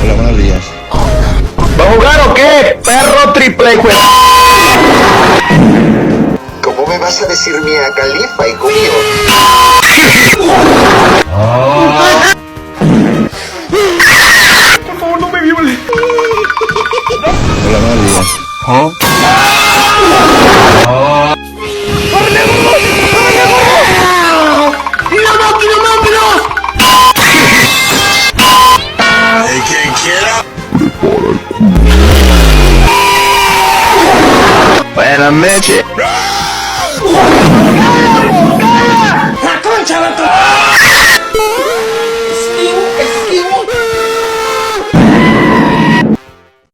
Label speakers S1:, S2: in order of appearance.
S1: Hola, buenos días.
S2: ¿Va a jugar o qué? Perro triple hijo de-
S3: ¿Cómo me vas a decir Mia Khalifa, hijo mío?
S2: Por favor, no me viole.
S1: Hola, buenos días.
S2: Buenas noches.